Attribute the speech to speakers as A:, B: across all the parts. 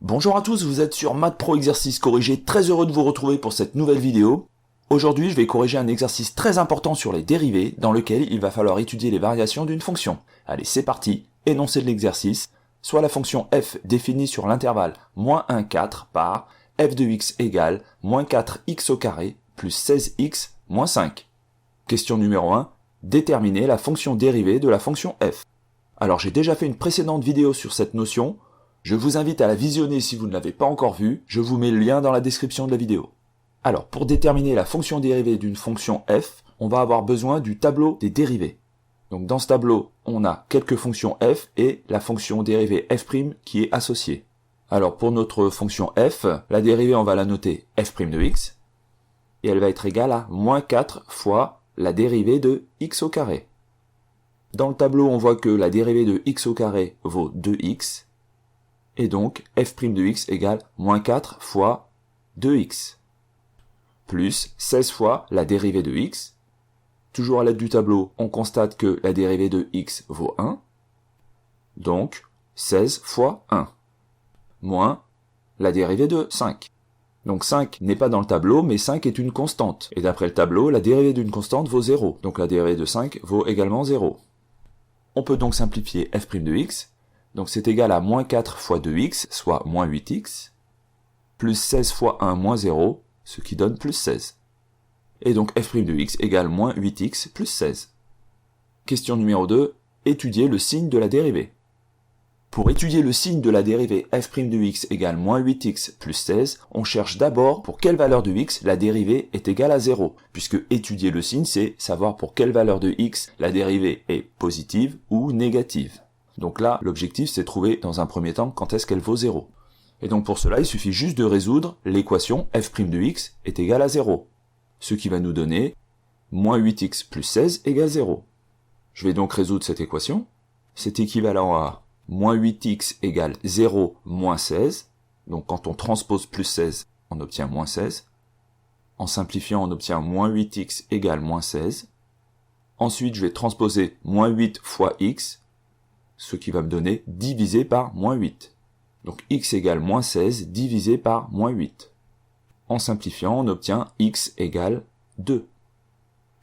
A: Bonjour à tous, vous êtes sur Maths Pro Exercice Corrigé, très heureux de vous retrouver pour cette nouvelle vidéo. Aujourd'hui, je vais corriger un exercice très important sur les dérivés, dans lequel il va falloir étudier les variations d'une fonction. Allez, c'est parti, énoncé de l'exercice, soit la fonction f définie sur l'intervalle -1, 4 par f de x égale -4x au carré plus 16x moins 5. Question numéro 1, déterminer la fonction dérivée de la fonction f. Alors j'ai déjà fait une précédente vidéo sur cette notion, je vous invite à la visionner si vous ne l'avez pas encore vue, je vous mets le lien dans la description de la vidéo. Alors, pour déterminer la fonction dérivée d'une fonction f, on va avoir besoin du tableau des dérivés. Donc dans ce tableau, on a quelques fonctions f et la fonction dérivée f' qui est associée. Alors pour notre fonction f, la dérivée on va la noter f' de x, et elle va être égale à -4 fois la dérivée de x au carré. Dans le tableau, on voit que la dérivée de x au carré vaut 2x, et donc f' de x égale -4 fois 2x, plus 16 fois la dérivée de x. Toujours à l'aide du tableau, on constate que la dérivée de x vaut 1, donc 16 fois 1, moins la dérivée de 5. Donc 5 n'est pas dans le tableau, mais 5 est une constante. Et d'après le tableau, la dérivée d'une constante vaut 0, donc la dérivée de 5 vaut également 0. On peut donc simplifier f' de x, donc c'est égal à -4 fois 2x, soit -8x, plus 16 fois 1 moins 0, ce qui donne plus 16. Et donc f' de x égale -8x plus 16. Question numéro 2, étudier le signe de la dérivée. Pour étudier le signe de la dérivée f' de x égale -8x plus 16, on cherche d'abord pour quelle valeur de x la dérivée est égale à 0, puisque étudier le signe, c'est savoir pour quelle valeur de x la dérivée est positive ou négative. Donc là, l'objectif c'est de trouver dans un premier temps quand est-ce qu'elle vaut 0. Et donc pour cela, il suffit juste de résoudre l'équation f' de x est égale à 0, ce qui va nous donner -8x plus 16 égale 0. Je vais donc résoudre cette équation. C'est équivalent à -8x égale 0 moins 16. Donc quand on transpose plus 16, on obtient moins 16. En simplifiant, on obtient -8x égale moins 16. Ensuite, je vais transposer -8 fois x, ce qui va me donner divisé par -8. Donc x égale moins 16 divisé par -8. En simplifiant, on obtient x égale 2.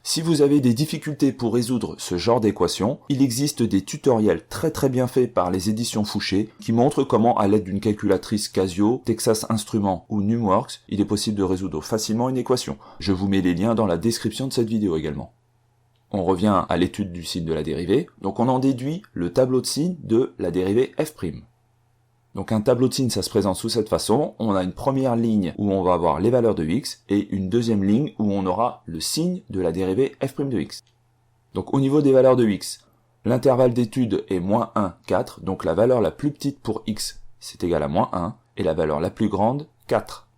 A: Si vous avez des difficultés pour résoudre ce genre d'équation, il existe des tutoriels très bien faits par les éditions Fouché qui montrent comment, à l'aide d'une calculatrice Casio, Texas Instruments ou Numworks, il est possible de résoudre facilement une équation. Je vous mets les liens dans la description de cette vidéo également. On revient à l'étude du signe de la dérivée, donc on en déduit le tableau de signes de la dérivée f'. Donc un tableau de signes, ça se présente sous cette façon, on a une première ligne où on va avoir les valeurs de x, et une deuxième ligne où on aura le signe de la dérivée f' de x. Donc au niveau des valeurs de x, l'intervalle d'étude est -1, 4, donc la valeur la plus petite pour x, c'est égal à -1, et la valeur la plus grande, 4.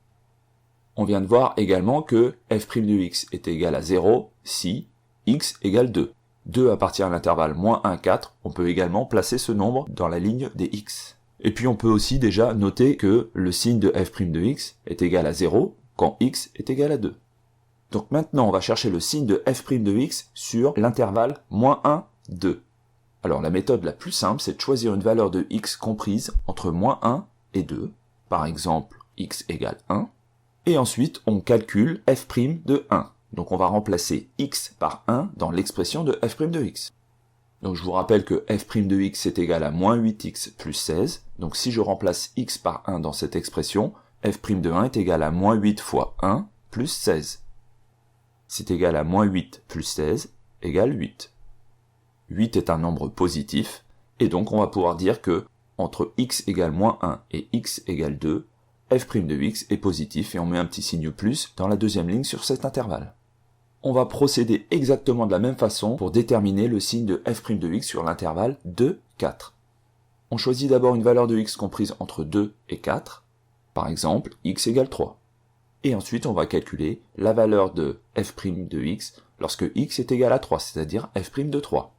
A: On vient de voir également que f' de x est égal à 0 si x égale 2. 2 appartient à l'intervalle -1, 4, on peut également placer ce nombre dans la ligne des x. Et puis on peut aussi déjà noter que le signe de f' de x est égal à 0 quand x est égal à 2. Donc maintenant on va chercher le signe de f' de x sur l'intervalle -1, 2. Alors la méthode la plus simple, c'est de choisir une valeur de x comprise entre -1 et 2, par exemple x égale 1, et ensuite on calcule f' de 1. Donc on va remplacer x par 1 dans l'expression de f' de x. Donc je vous rappelle que f' de x est égal à -8x plus 16. Donc si je remplace x par 1 dans cette expression, f' de 1 est égal à -8 fois 1 plus 16. C'est égal à -8 plus 16 égale 8. 8 est un nombre positif, et donc on va pouvoir dire que entre x égale -1 et x égale 2, f' de x est positif, et on met un petit signe plus dans la deuxième ligne sur cet intervalle. On va procéder exactement de la même façon pour déterminer le signe de f' de x sur l'intervalle 2, 4. On choisit d'abord une valeur de x comprise entre 2 et 4, par exemple x égale 3. Et ensuite on va calculer la valeur de f' de x lorsque x est égal à 3, c'est-à-dire f' de 3.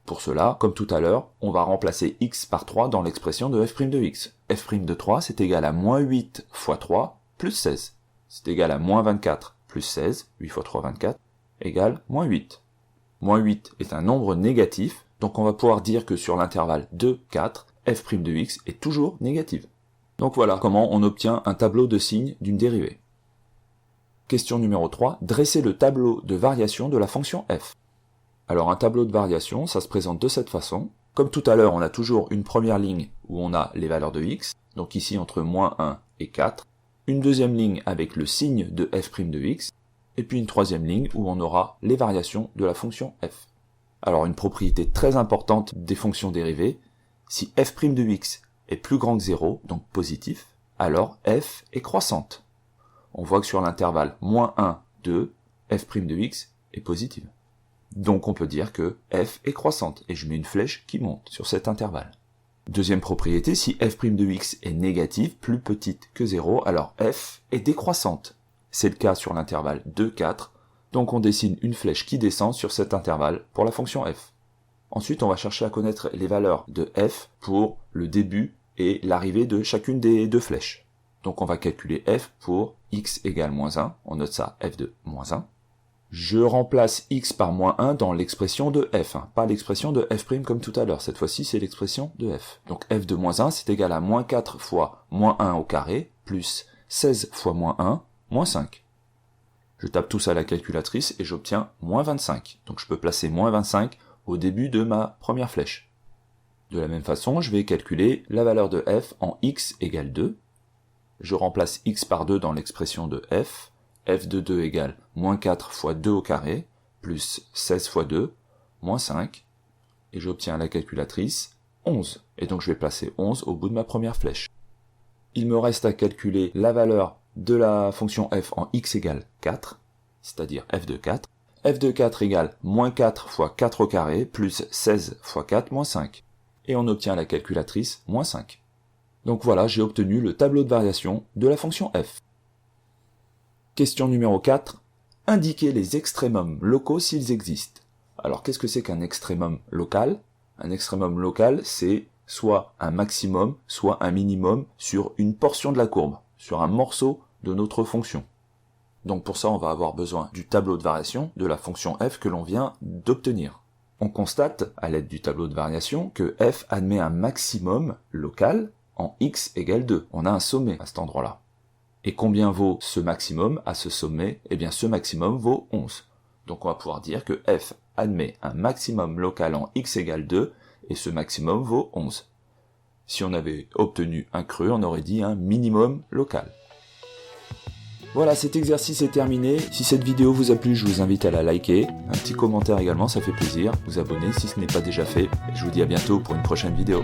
A: Pour cela, comme tout à l'heure, on va remplacer x par 3 dans l'expression de f' de x. f' de 3 c'est égal à -8 fois 3 plus 16. C'est égal à -24 plus 16, 8 fois 3, 24, égale -8. -8 est un nombre négatif, donc on va pouvoir dire que sur l'intervalle 2, 4, f' de x est toujours négative. Donc voilà comment on obtient un tableau de signes d'une dérivée. Question numéro 3, dresser le tableau de variation de la fonction f. Alors un tableau de variation, ça se présente de cette façon. Comme tout à l'heure, on a toujours une première ligne où on a les valeurs de x, donc ici entre moins 1 et 4. Une deuxième ligne avec le signe de f' de x, et puis une troisième ligne où on aura les variations de la fonction f. Alors une propriété très importante des fonctions dérivées, si f' de x est plus grand que 0, donc positif, alors f est croissante. On voit que sur l'intervalle moins 1, 2, f' de x est positive. Donc on peut dire que f est croissante, et je mets une flèche qui monte sur cet intervalle. Deuxième propriété, si f' de x est négative, plus petite que 0, alors f est décroissante. C'est le cas sur l'intervalle 2, 4, donc on dessine une flèche qui descend sur cet intervalle pour la fonction f. Ensuite, on va chercher à connaître les valeurs de f pour le début et l'arrivée de chacune des deux flèches. Donc on va calculer f pour x égale moins 1, on note ça f de moins 1. Je remplace x par moins 1 dans l'expression de f, pas l'expression de f' comme tout à l'heure, cette fois-ci c'est l'expression de f. Donc f de moins 1 c'est égal à moins 4 fois moins 1 au carré, plus 16 fois moins 1, moins 5. Je tape tout ça à la calculatrice et j'obtiens moins 25. Donc je peux placer moins 25 au début de ma première flèche. De la même façon, je vais calculer la valeur de f en x égale 2. Je remplace x par 2 dans l'expression de f. f de 2 égale moins 4 fois 2 au carré, plus 16 fois 2, moins 5. Et j'obtiens à la calculatrice 11. Et donc je vais placer 11 au bout de ma première flèche. Il me reste à calculer la valeur de la fonction f en x égale 4, c'est-à-dire f de 4. f de 4 égale moins 4 fois 4 au carré, plus 16 fois 4, moins 5. Et on obtient à la calculatrice moins 5. Donc voilà, j'ai obtenu le tableau de variation de la fonction f. Question numéro 4. Indiquer les extrémums locaux s'ils existent. Alors qu'est-ce que c'est qu'un extrémum local? Un extrémum local, c'est soit un maximum, soit un minimum sur une portion de la courbe, sur un morceau de notre fonction. Donc pour ça, on va avoir besoin du tableau de variation de la fonction f que l'on vient d'obtenir. On constate, à l'aide du tableau de variation, que f admet un maximum local en x égale 2. On a un sommet à cet endroit-là. Et combien vaut ce maximum à ce sommet? Eh bien ce maximum vaut 11. Donc on va pouvoir dire que f admet un maximum local en x égale 2, et ce maximum vaut 11. Si on avait obtenu un creux, on aurait dit un minimum local. Voilà, cet exercice est terminé. Si cette vidéo vous a plu, je vous invite à la liker. Un petit commentaire également, ça fait plaisir. Vous abonner si ce n'est pas déjà fait. Et je vous dis à bientôt pour une prochaine vidéo.